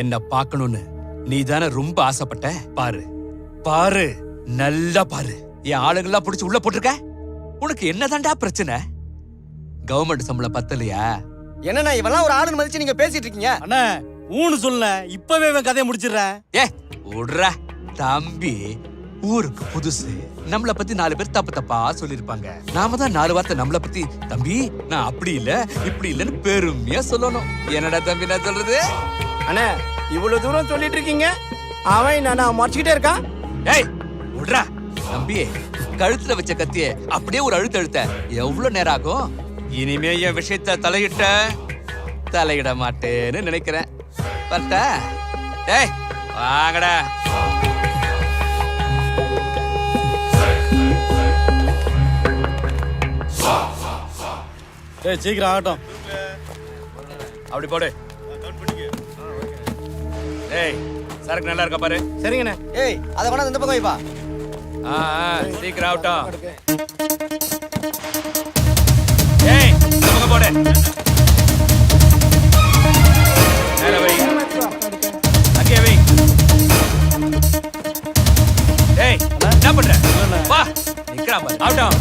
என்ன பார்க்கணும்னு நீ தானே ரொம்ப ஆசைப்பட்ட. பாரு பாரு, நல்லா பாரு. என் ஆளுங்கெல்லாம் பிடிச்சு உள்ள போட்டிருக்க. உனக்கு என்னதான்டா பிரச்சனை? கவர்மெண்ட் சம்பளம் பத்தலையா? என்னண்ணா இவெல்லாம் ஒரு ஆளுன்னு மதிச்சு நீங்க பேசிட்டு இருக்கீங்க? அண்ணா ஊன்னு சொல்ல, இப்பவே இவன் கதையை முடிச்சிடுறேன். விடுறா தம்பி, ஊருக்கு புதுசு. நம்மள பத்தி 4 பேர் தப்பு தப்பா சொல்லிருப்பாங்க. நாம தான் 4 வார்த்தை நம்மள பத்தி தம்பி நான் அப்படி இல்ல இப்படி இல்லன்னு பெருமையா சொல்லணும். என்னடா தம்பி நான் சொல்றது? அண்ணா இவ்வளவு தூரம் சொல்லிட்டு இருக்கீங்க, அவன் நான் மறைச்சுக்கிட்டே இருக்கான். ஏய் விடுறா தம்பி, கழுத்துல வச்ச கத்திய அப்படியே ஒரு அழுத்த எவ்வளவு நேரம் ஆகும்? இனிமே என் விஷயத்த தலையிட மாட்டேன்னு நினைக்கிறேன். பார்த்தா டேய் வாங்கடா. ஏய் சீக்கிரம் ஆகட்டும். அப்படி போடு. ஏய் சரக்கு நல்லா இருக்கா பாரு. சரிங்கண்ணே. ஏய் அதை வேணா இந்த பக்கம் வைப்பா. சீக்கிரம் ஆகட்டும். ஏய் இந்த பக்கம் போடு. மேல வை, அங்கே வை. ஏய் என்ன பண்ற? வா நிக்கிறா பாரு. ஆகட்டும்.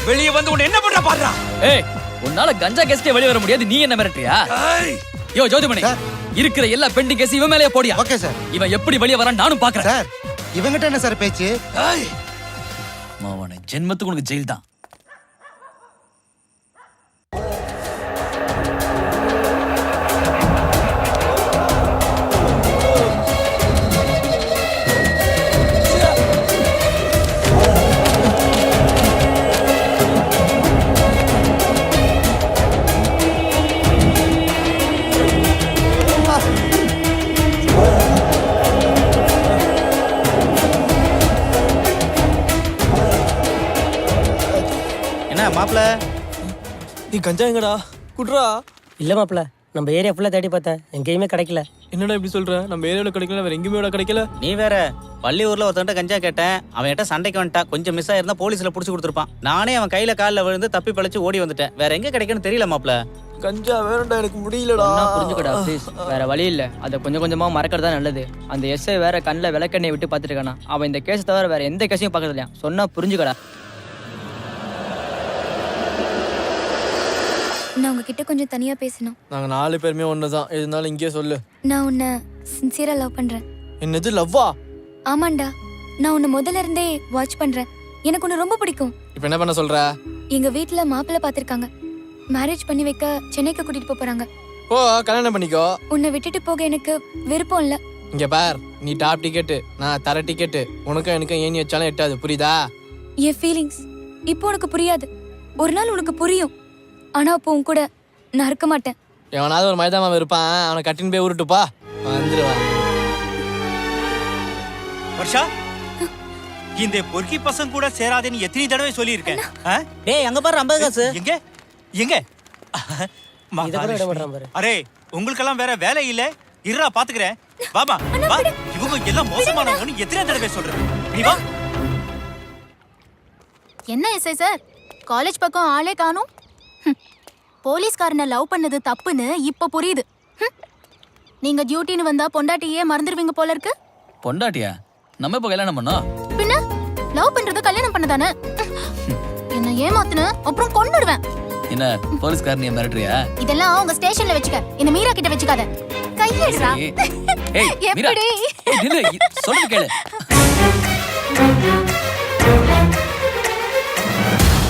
வெளியே வந்து உன்னை என்ன பண்ற பாருடா. ஏய் உன்னால கஞ்சா கேஸ்க்கே வெளிய வர முடியாது, நீ என்ன மிரட்டியா? யோ ஜோதிமணி, இருக்கிற எல்லா பெண்டிங் கேஸ் இவன் மேலயே போடியா. Okay sir. இவன் எப்படி வெளிய வரான்னு நானும் பாக்குறேன். சார் இவங்கிட்ட என்ன சார் பேச்சு? மாவன ஜென்மத்துக்கு உனக்கு ஜெயில் தான். மாப்ள நீ கஞ்சா எங்கடா குட்ரா? இல்ல மாப்ள, நம்ம ஏரியா ஃபுல்லா தேடி பார்த்தேன், எங்கேயுமே கிடைக்கல. என்னடா இப்படி சொல்ற? நம்ம ஏரியாவில் கிடைக்கல, வேற எங்கேயுமே கிடைக்கல. நீ வேற பள்ளியூர்ல ஒருத்தன்ட்ட கஞ்சா கேட்டேன், அவன்கிட்ட சண்டைக்கு வந்துட்டா. கொஞ்சம் மிஸ் ஆயிருந்தா போலீஸ்ல புடிச்சு கொடுத்துருப்பான். நானே அவன் கையில காலில் விழுந்து தப்பி பழிச்சு ஓடி வந்துட்டேன். வேற எங்க கிடைக்குன்னு தெரியல மாப்ள. கஞ்சா வேணும்டா, எனக்கு முடியலடா. புரிஞ்சுக்கடா ப்ளீஸ், வேற வழி இல்ல. அதை கொஞ்சம் கொஞ்சமா மறக்கிறதா நல்லது. அந்த எஸ்ஐ வேற கண்ணில் விளக்கெண்ணெய் விட்டு பார்த்துருக்கானா. அவன் இந்த கேஸ் தவிர வேற எந்த கேஸையும் பார்க்கறது இல்லையா. சொன்னா புரிஞ்சுக்கடா. நான் உங்ககிட்ட கொஞ்சம் தனியா பேசணும். நாங்க 4 பேருமே ஒண்ணுதான். எதுனாலும் இங்கேயே சொல்லு. நான் உன்னை சின்சியரா லவ் பண்றேன். என்னது லவ்வா? ஆமாண்டா, நான் உன்னை முதல்ல இருந்தே வாட்ச் பண்றேன். எனக்கு உன்னை ரொம்ப பிடிக்கும். இப்போ என்ன பண்ண சொல்ற? எங்க வீட்ல மாப்பிள்ளை பார்த்திருக்காங்க. மேரேஜ் பண்ணி வைக்க சென்னைக்கு கூட்டிட்டு போறாங்க. ஓ கல்யாணம் பண்ணிக்கோ. உன்னை விட்டுட்டு போக எனக்கு விருப்பம் இல்ல. இங்க பார், நீ டாப் டிக்கெட்டு, நான் தர டிக்கெட்டு. உனக்கும் எனக்கும் ஏணி வச்சாலும் எட்டாது, புரியுதா? என் ஃபீலிங்ஸ் இப்போ உனக்கு புரியாது. ஒரு நாள் உனக்கு புரியும். ஆனா அப்போ உன் கூட நான் இருக்க மாட்டேன். எவனாவது ஒரு மைதாமாவை இருப்பான், அவனை கட்டின்னு போய் உருட்டுப்பா, வந்துருவான். வர்ஷா, இந்த பொறுக்கி பசங்க கூட சேராதேன்னு எத்தனை தடவை சொல்லியிருக்கேன். டேய் அங்க பாரு 50 காசு. எங்க எங்க இதை கூட விட மாட்டான் பாரு. அரே, உங்களுக்கெல்லாம் வேற வேலை இல்ல? இருடா பாத்துக்கிறேன். வாமா வா. இவங்க எல்லாம் மோசமானவங்கன்னு எத்தனை தடவை சொல்றேன். நீ வா. என்ன எஸ்ஐ சார், காலேஜ் பக்கம் ஆளே காணோம். போலீஸ்காரனை லவ் பண்ணது தப்புன்னு இப்ப புரியுது. நீங்க டியூட்டின்னு வந்தா பொண்டாட்டியே மறந்துடுவீங்க போல இருக்கு. பொண்டாட்டியா? நம்ம இப்ப கல்யாணம் பண்ணோம். பின்ன லவ் பண்றது கல்யாணம் பண்ணதானே? என்ன ஏமாத்துன அப்புறம் கொன்னுடுவேன். என்ன போலீஸ்காரன் நீ மிரட்டுறியா? இதெல்லாம் உங்க ஸ்டேஷன்ல வச்சுக்க, இந்த மீரா கிட்ட வச்சுக்காத. கையெடுறா. எப்படி? சொல்லு கேளு.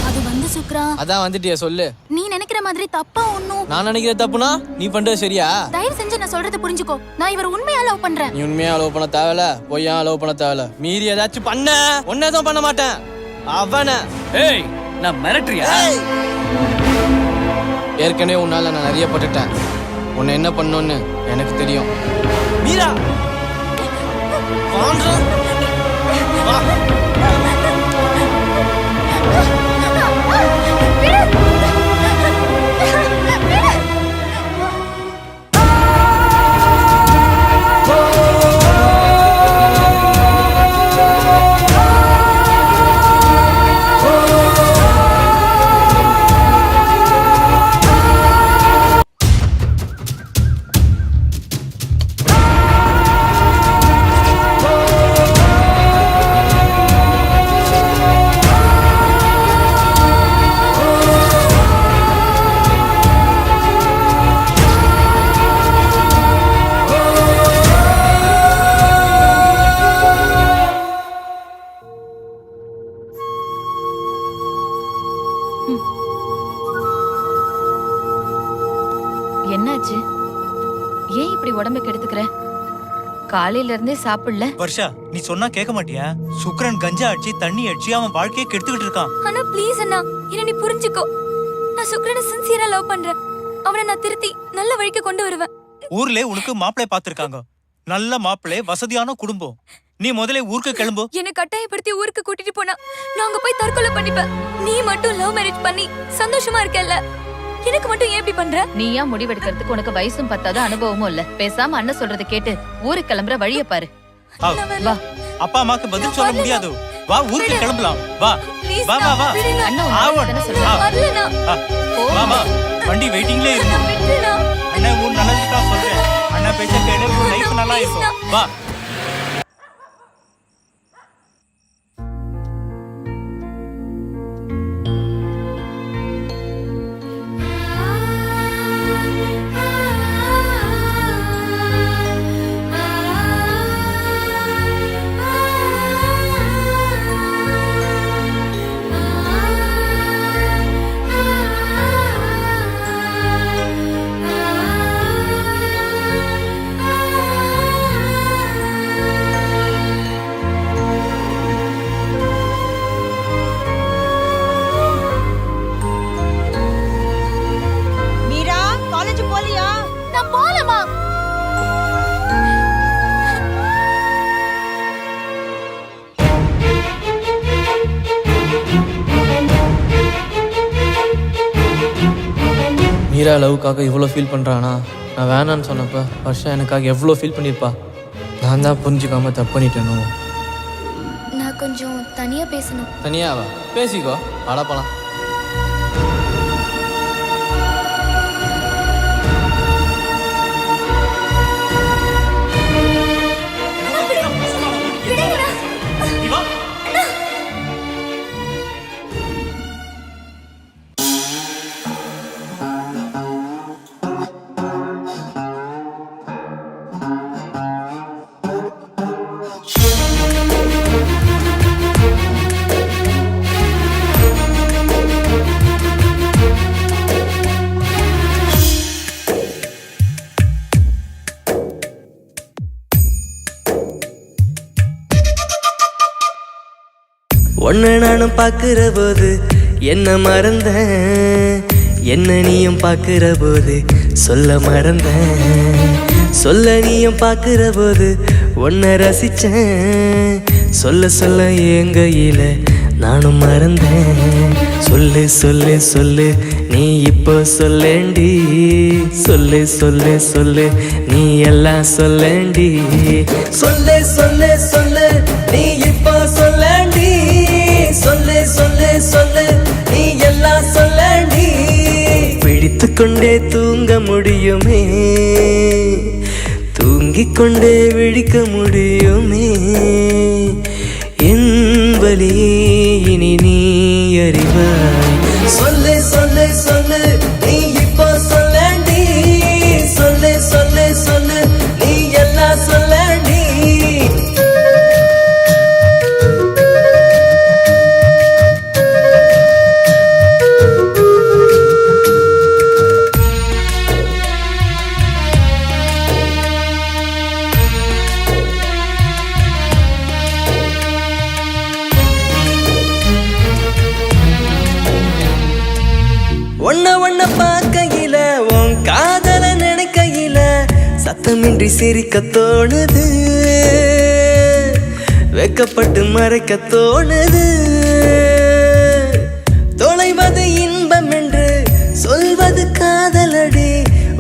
அது வந்து சுக்ரா, அதான் வந்துட்டியா சொல்லு. நீ நினைக்கிற மாதிரி தப்பா ஒண்ணும். நான் நினைக்கிற தப்புனா நீ பண்றது சரியா? தயவு செஞ்சு நான் சொல்றதை புரிஞ்சுக்கோ. நான் இவர் உண்மையா லவ் பண்றேன். நீ உண்மையா லவ் பண்ண தேவையில்ல, பொய்யா லவ் பண்ண தேவையில்ல. மீறி ஏதாச்சும் பண்ண ஒன்னேதான் பண்ண மாட்டேன். அவன ஏய், நான் மிரட்டுறியா? ஏற்கனவே உன்னால நான் நிறைய பட்டுட்டேன். உன்னை என்ன பண்ணணும்னு எனக்கு தெரியும். மீரா வாண்டா. வா. என்னாச்சு? ஏன் இப்படி உடம்புக்கு எடுத்துக்கிற? காலையில இருந்தே சாப்பிடல. வர்ஷா, நீ சொன்னா கேட்க மாட்டியா? சுக்ரன் கஞ்சா அடிச்சு தண்ணி அடிச்சு அவன் வாழ்க்கையை கெடுத்துக்கிட்டு இருக்கான். ஆனா ப்ளீஸ் அண்ணா, என்ன நீ புரிஞ்சுக்கோ. நான் சுக்ரனை சின்சியரா லவ் பண்றேன். அவனை நான் திருத்தி நல்ல வழிக்கு கொண்டு வருவேன். ஊர்ல உனக்கு மாப்பிள்ளை பாத்துருக்காங்க. நல்ல மாப்பிள்ளை, வசதியான குடும்பம். நீ முதல்ல ஊருக்கு கிளம்பு. என்னை கட்டாயப்படுத்தி ஊருக்கு கூட்டிட்டு போனா நான் அங்க போய் தற்கொலை பண்ணிப்பேன். நீ மட்டும் லவ் மேரேஜ் பண்ணி சந்தோஷமா இருக்கல்ல, எனக்கு மட்டும் ஏன் இப்படி பண்ற? நீயா முடிவெடுக்கிறதுக்கு உனக்கு வயசும் பத்தாத அனுபவமும் இல்ல. பேசாம அண்ணன் சொல்றதை கேட்டு ஊருக்கு கிளம்புற வழிய பாரு. வா. அப்பா அம்மாக்கு பதில் சொல்ல முடியாது. வா, ஊருக்கு கிளம்பலாம். வா Please வா வா வா. அண்ணன் ஆவன். உன்னை சொல்றேன். வரலண்ணா. வா வா. வண்டி வெயிட்டிங்ல இருக்கு. விட்டுடா. அண்ணா உன் நல்லதுதான் சொல்றேன். அண்ணா பேச்ச கேளு, உன் லைஃப் நல்லா இருக்கும். வா. நான் போலமா? மீரா லவ்க்காக இவ்வளோ ஃபீல் பண்ணுறானா? நான் வேணான்னு சொன்னப்ப வருஷம் எனக்காக எவ்வளோ ஃபீல் பண்ணியிருப்பா. நான் தான் புரிஞ்சுக்காம தப்பு பண்ணிட்டேனோ. நான் கொஞ்சம் தனியா பேசணும். தனியாவா? பேசிக்கோ, வாடா போலாம். ஒன்ன நானும் பார்க்கிற போது என்ன மறந்தேன், என்ன நீயும் பார்க்கிற போது சொல்ல மறந்தேன், சொல்ல நீயும் பார்க்கிற போது ஒன்ன ரசிச்சேன், சொல்ல சொல்ல என் கையில நானும் மறந்தேன். சொல்லு சொல்லு சொல்லு நீ இப்போ சொல்லேண்டி, சொல்லு சொல்லு சொல்லு நீ எல்லாம் சொல்லேண்டி, சொல்லு சொல்லு சொல்லு நீ இப்போ சொல்லேண்டி, சொல்லு சொல்லு சொல்லு நீ எல்லாம் சொல்லேண்டி. பிடித்து கொண்டே தூங்க முடியுமே, தூங்கிக் கொண்டே விழிக்க முடியுமே, என் வலியே இனி நீ அறிவாய். சொல்லு சொல்லு சொல்லு நீ இப்போ சொல்லேண்டி, சொல்லு சொல்லு சொல்லு நீ எல்லாம் சொல்லேண்டி. ஒன்ன ஒன்ன பார்க்கையில உன் காதல நினைக்கையில சத்தமின்றி சிரிக்க தோணுது, வெக்கப்பட்டு மறைக்க தோணுது, தொலைவது இன்பம் என்று சொல்வது காதலடி,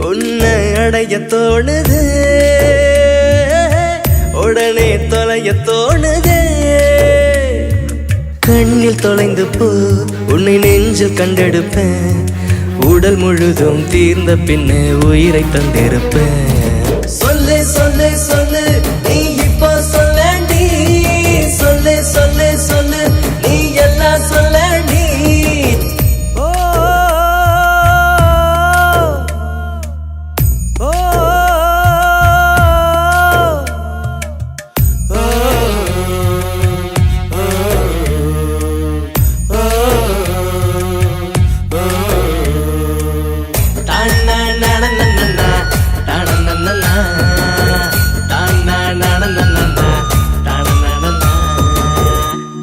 உன்னை அடைய தோணுது, உடனே தொலைய தோணுது. கண்ணில் தொலைந்து போ உன்னை நெஞ்சில் கண்டெடுப்பேன், உடல் முழுதும் தீர்ந்த பின்னே உயிரை தந்திருப்பேன். சொல்லு சொல்லு சொல்லு நீ இப்போ சொல்லேண்டி, சொல்லு சொல்லு சொல்லு நீ எல்லாம் சொல்லேண்டி. ஓ ஓ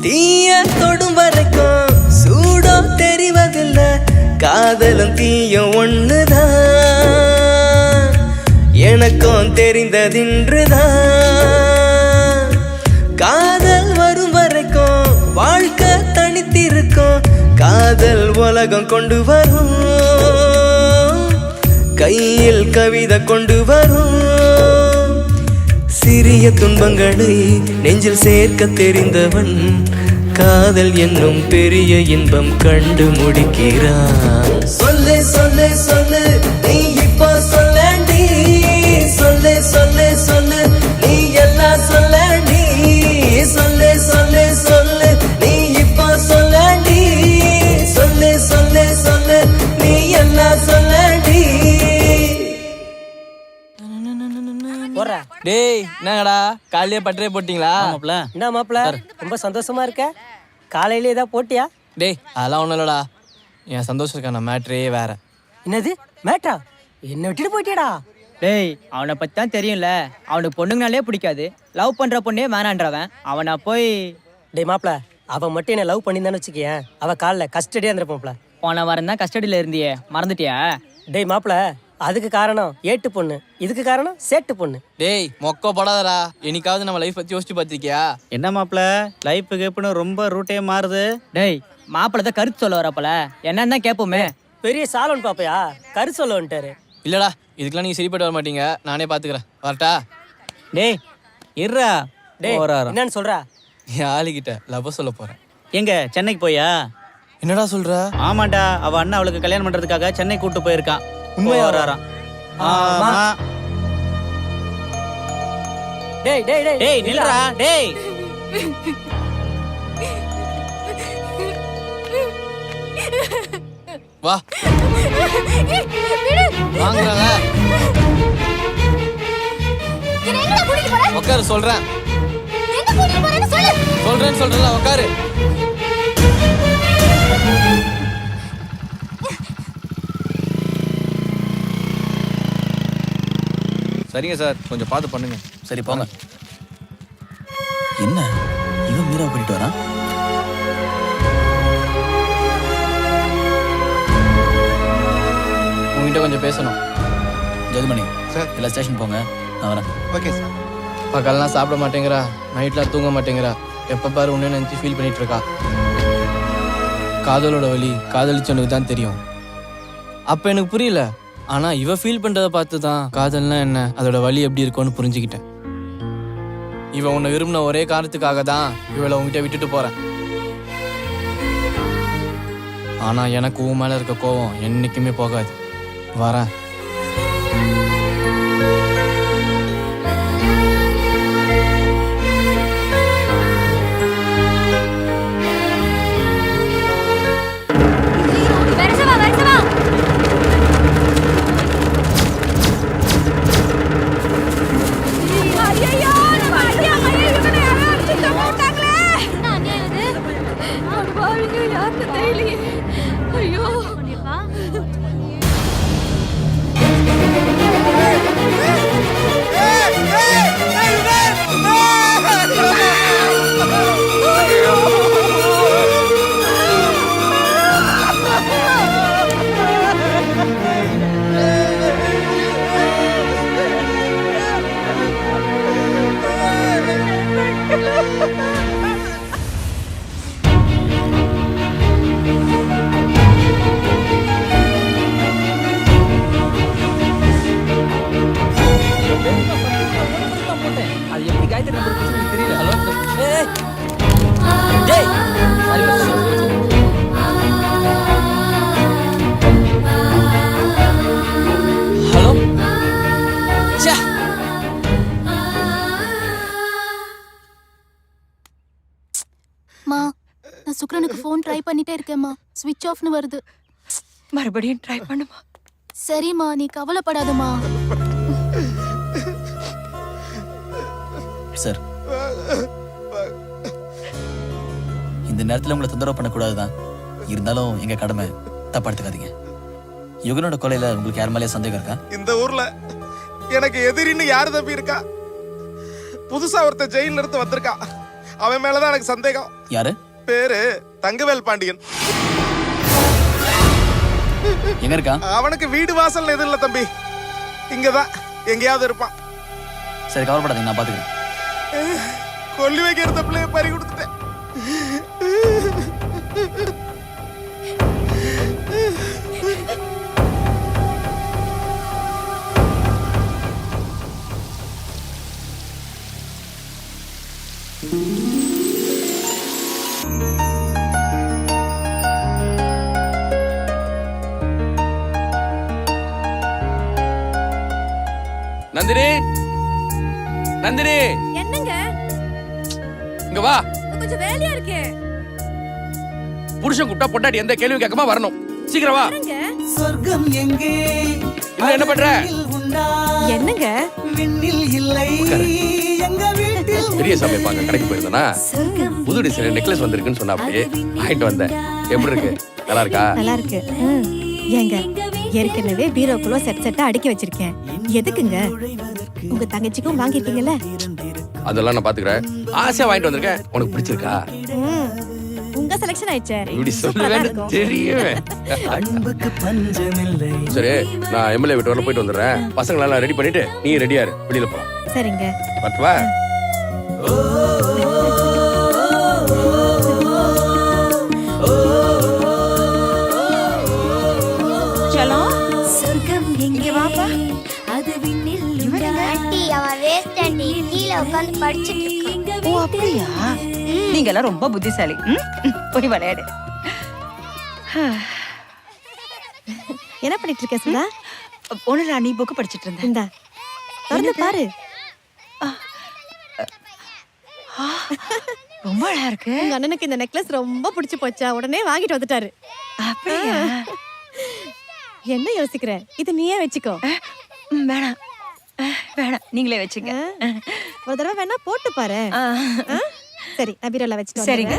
தீய தொடும் வரைக்கும் சூடோ தெரிவதில்லை, காதலும் தீயும் ஒண்ணுதான், எனக்கும் தெரிந்ததின்றுதான். காதல் வரும் வரைக்கும் வாழ்க்கை தனித்திருக்கும், காதல் உலகம் கொண்டு வரும், கையில் கவிதை கொண்டு வரும். சிறிய துன்பங்களை நெஞ்சில் சேர்க்க தெரிந்தவன், காதல் என்னும் பெரிய இன்பம் கண்டு முடிக்கிறான். சொல்லு சொல்லு சொல்லு நீ இப்போ சொல்லேண்டி, சொல்லு சொல்லு சொல்லு நீ எல்லாம் சொல்லேண்டி, சொல்லு சொல்லு சொல்லு நீ இப்போ சொல்லேண்டி, சொல்லு சொல்லு சொல்லு நீ எல்லாம் சொல்லேண்டி. டேய் என்னங்கடா காலையிலே பட்டரே போட்டிங்களா? மாப்ள என்ன மாப்பிள ரொம்ப சந்தோஷமா இருக்க? காலையில ஏதாவது போட்டியா? டேய் அதெல்லாம் ஒன்றும் இல்லடா, என் சந்தோஷத்துக்கான மேட்ரே வேற. என்னது மேட்டா? என்ன விட்டுட்டு போயிட்டியாடா? டேய் அவனை பற்றி தான் தெரியும்ல, அவனுக்கு பொண்ணுங்கனாலே பிடிக்காது, லவ் பண்ணுற பொண்ணே வேணான்றவன் அவனை போய். டேய் மாப்பிள அவன் மட்டும் என்ன லவ் பண்ணியிருந்தான்னு வச்சுக்கேன், அவ காலில் கஸ்டடியா இருந்திருப்பாப்ல. போன வாரம் தான் கஸ்டடியில் இருந்தியே, மறந்துட்டியா? டேய் மாப்பிள அதுக்கு காரணம் ஏட்டு பொண்ணு, இதுக்கு காரணம் சேட்டு பொண்ணு. டேய் மொக்க படாதடா, என்னைக்காவது நம்ம லைஃப் பற்றி யோசிச்சு பார்த்திருக்கியா? என்ன மாப்ள லைஃப் கேப்புன்னு ரொம்ப ரூட்டே மாறுது. டேய் மாப்பிள்ளை தான் கருத்து சொல்ல வரப்பல, என்னன்னு தான் கேட்போமே. பெரிய சாலோன் பாப்பையா கரு சொல்ல வந்துட்டாரு. இல்லடா இதுக்கெல்லாம் நீங்கள் சரிப்பட்டு வர மாட்டீங்க, நானே பார்த்துக்கிறேன், வரட்டா? டேய் இருடா. டேய் போறாராம். என்னன்னு சொல்றா? என் ஆளுகிட்ட லவ் சொல்ல போகிறேன். எங்க சென்னைக்கு போயா? என்னடா சொல்ற? ஆமாண்டா, அவ அண்ணன் அவளுக்கு கல்யாணம் பண்றதுக்காக சென்னை கூட்டு போயிருக்கான். உண்மையா? வராராம். ஆமா. டேய் டேய் டேய் டேய் நில்றா டேய். வா வாங்கல உட்காரு, சொல்றேன் சொல்றேன்னு சொல்றல, உட்காரு. சரிங்க சார், கொஞ்சம் பார்த்து பண்ணுங்க. சரி போங்க. என்ன இவன் மீரா பண்ணிட்டு வரான்? கொஞ்சம் பேசணும். ஜெதுமணி சார் எல்லா ஸ்டேஷன் போங்க, நான் வரேன். Okay sir. பகல்லாம் சாப்பிட மாட்டேங்கிறா, நைட்லாம் தூங்க மாட்டேங்கிறா, எப்போ பாரு உன்னை நினச்சி ஃபீல் பண்ணிட்டு இருக்கா. காதலோட வலி காதலிச்சவனுக்கு தான் தெரியும். அப்போ எனக்கு புரியல, ஆனால் இவ ஃபீல் பண்ணுறதை பார்த்து தான் காதல்னா என்ன, அதோட வலி எப்படி இருக்கும்னு புரிஞ்சுக்கிட்டேன். இவன் உன்னை விரும்பின ஒரே காரணத்துக்காக தான் இவளை உங்ககிட்ட விட்டுட்டு போகிறேன். ஆனால் எனக்கு உன் மேலே இருக்க கோவம் என்றைக்குமே போகாது. வரேன். அது எப்படி காயத்ரி நம்பர் தெரியல. ஹலோ ஹலோ மா, நான் சுக்ரனுக்கு ஃபோன் ட்ரை பண்ணிட்டே இருக்கேம்மா, ஸ்விட்ச் ஆஃப்னு வருது. மறுபடியும் ட்ரை பண்ணுமா. சரிம்மா, நீ கவலைப்படாதம்மா. சார் இந்த நேரத்தில் உங்களை தொந்தரவு பண்ணக்கூடாதுதான், இருந்தாலும் எங்க கடமை, தப்பா எடுத்துக்காதீங்க. யுகனோட கொலையில உங்களுக்கு யார் மேலேயே சந்தேகம் இருக்கா? இந்த ஊர்ல எனக்கு எதிரின்னு யாரு தம்பி இருக்கா? புதுசா ஒருத்தன் ஜெயில இருந்து வந்திருக்கா, அவன் மேலதான் எனக்கு சந்தேகம். யாரு? பேரு தங்கவேல் பாண்டியன். எங்க இருக்கான்? அவனுக்கு வீடு வாசல் எதுவும் இல்ல தம்பி, இங்கதான் எங்கேயாவது இருப்பான். சரி கவலைப்படாதீங்க, நான் பாத்துக்கிறேன். கொல்லி வைக்கிற பிள்ளைய பறி கொடுத்துட்டேன். நந்தினி, நந்தினி, என்னங்க இங்க வா. கொஞ்சம் வேலையா இருக்கே. புருஷன் கூப்பிட்டா பொண்டாட்டி எந்த கேள்வி கேட்காம வரணும். சீக்கிரம் வா. சொர்க்கம் எங்கே இன்னும் என்ன பண்ற? என்னங்க விண்ணில் இல்லை எங்க வீட்டில் பெரிய சமைப்பாங்க கடைக்கு போயிருந்தனா புது டிசைன் நெக்லஸ் வந்திருக்குன்னு சொன்னா அப்படியே வாங்கிட்டு வந்தேன். எப்படி இருக்கு? நல்லா இருக்கா? நல்லா இருக்கு. ஏங்க ஏற்கனவே பீரோக்குள்ள செட் செட்டா அடுக்கி வச்சிருக்கேன். எதுக்குங்க? உங்க தங்கச்சிக்கும் வாங்கிருக்கீங்கல்ல? அதெல்லாம் நான் பாத்துக்கிறேன். ஆசையா வாங்கிட்டு வந்திருக்கேன். உனக்கு பிடிச்சிருக்கா? உங்க செலக்ஷன் ஆயிடுச்சே. இப்படி சொல்லுவேன்னு தெரியுமே. அன்புக்கு பஞ்சமில்லை. சரி, நான் எம்எல்ஏ வீட்டு வரல போயிட்டு வந்துடுறேன். பசங்களை எல்லாம் ரெடி பண்ணிட்டு நீ ரெடியா இரு, வெளியில போலாம். சரிங்க. வரட்டுவா? சலோ சொர்க்கம் எங்கே வாப்பா. அது விண்ணில் ஆண்டி, அவன் வேஸ்ட் ஆண்டி, கீழ உட்கார்ந்து படிச்சிட்டு இருக்கான். ஓ அப்படியா? நீங்க எல்லாம் ரொம்ப புத்திசாலி. போய் விளையாடு. என்ன பண்ணிட்டு இருக்க சுதா? ஒண்ணு நீ புக்கு படிச்சிட்டு இருந்தேன். இந்தா திறந்து பாரு. ரொம்ப அழகா இருக்கு. உங்க அண்ணனுக்கு இந்த நெக்லஸ் ரொம்ப பிடிச்சு போச்சா, உடனே வாங்கிட்டு வந்துட்டாரு. அப்படியா? என்ன யோசிக்கிற? இது நீயே வச்சுக்கோ. வேணாம் வேணாம், நீங்களே வச்சுங்க. ஒரு தடவை வேணா போட்டு பாரு. சரி, நான் பீரோல வச்சுட்டு சரிங்க.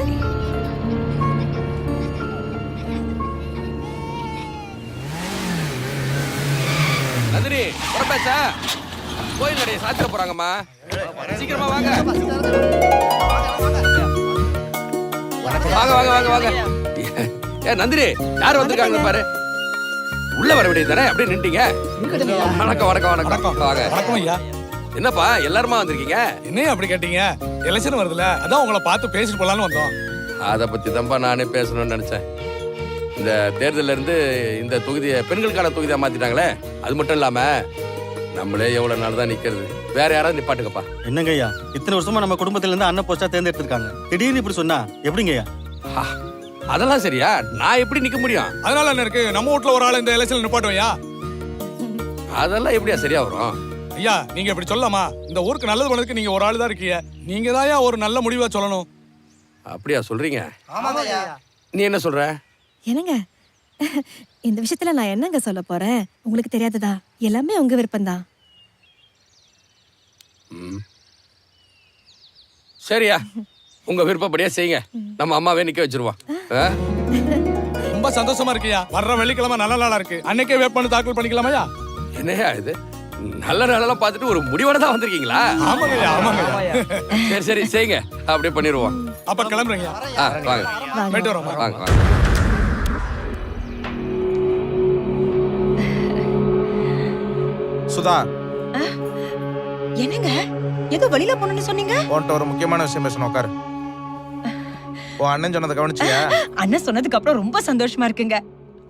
நந்தினி, புறப்பேச்சா? கோயில் சாத்திர போறாங்கம்மா. சீக்கிரமா வாங்க. வாங்க வாங்க வாங்க வாங்க. ஏ நந்தினி, யார் வந்திருக்காங்க பாரு. உள்ள வர வேண்டியது தானே அப்படியே நின்றீங்க. வணக்கம் வணக்கம் வணக்கம் வாங்க. வணக்கம் ஐயா. என்னப்பா எல்லாருமா வந்திருக்கீங்க? என்னையும் அப்படி கேட்டீங்க? எலெக்ஷன் வருதுல, அதான் உங்களை பார்த்து பேசிட்டு போலான்னு வந்தோம். அதை பத்தி தான்ப்பா நானே பேசணும்னு நினைச்சேன். இந்த தேர்தல்ல இருந்து இந்த தொகுதியை பெண்களுக்கான தொகுதியா மாத்திட்டாங்களே, அது மட்டும் இல்லாம நம்மளே எவ்வளவு நாள் தான் நிக்கிறது. வேற யாராவது நிப்பாட்டுங்கப்பா. என்னங்க ஐயா, இத்தனை வருஷமா நம்ம குடும்பத்துல இருந்து அண்ணன் போஸ்டா தேர்ந்தெடுத்திருக்காங்க. திடீர்னு இப்படி சொன்னா எப்படிங்க ஐயா? அதெல்லாம் சரியா, நான் எப்படி நிக்க முடியும்? அதனால என்ன இருக்கு, நம்ம வீட்டுல ஒரு ஆள் இந்த எலெக்ஷன்ல நிப்பாட்டுவையா? அதெல்லாம் எப்படியா சரியா வரும்? ஐயா நீங்க இப்படி சொல்லலாமா? இந்த ஊருக்கு நல்லது பண்ணதுக்கு நீங்க ஒரு ஆள் தான் இருக்கீங்க. நீங்க தான் ஒரு நல்ல முடிவா சொல்லணும். அப்படியா சொல்றீங்க? நீ என்ன சொல்ற? என்னங்க இந்த விஷயத்துல நான் என்னங்க சொல்ல போறேன்? உங்களுக்கு தெரியாததா? எல்லாமே உங்க விருப்பம்தான். சரியா, உங்க விருப்பப்படியே செய்யுங்க. நம்ம அம்மாவே நிக்க வச்சிருவோம். ரொம்ப சந்தோஷமா இருக்கியா. வர்ற வெள்ளிக்கிழமை நல்ல நாளா இருக்கு, அன்னைக்கே வேட்பாளர் தாக்கல் பண்ணிக்கலாமையா? என்னையா இது, நல்ல நாளெல்லாம் பார்த்துட்டு ஒரு முடிவோட தான் வந்திருக்கீங்களா? ஆமாங்கய்யா ஆமாங்க. சரி சரி செய்யுங்க, அப்படியே பண்ணிடுவோம். அப்ப கிளம்புறீங்க? வாங்க போயிட்டு வரோம். வாங்க வாங்க. சுதா, என்னங்க ஏதோ வெளியில போகணும்னு சொன்னீங்க? உன்கிட்ட ஒரு முக்கியமான விஷயம் பேசணும், உட்காரு. உன் அண்ணன் சொன்னதை கவனிச்சியா? அண்ணன் சொன்னதுக்கு அப்புறம் ரொம்ப சந்தோஷமா இருக்குங்க.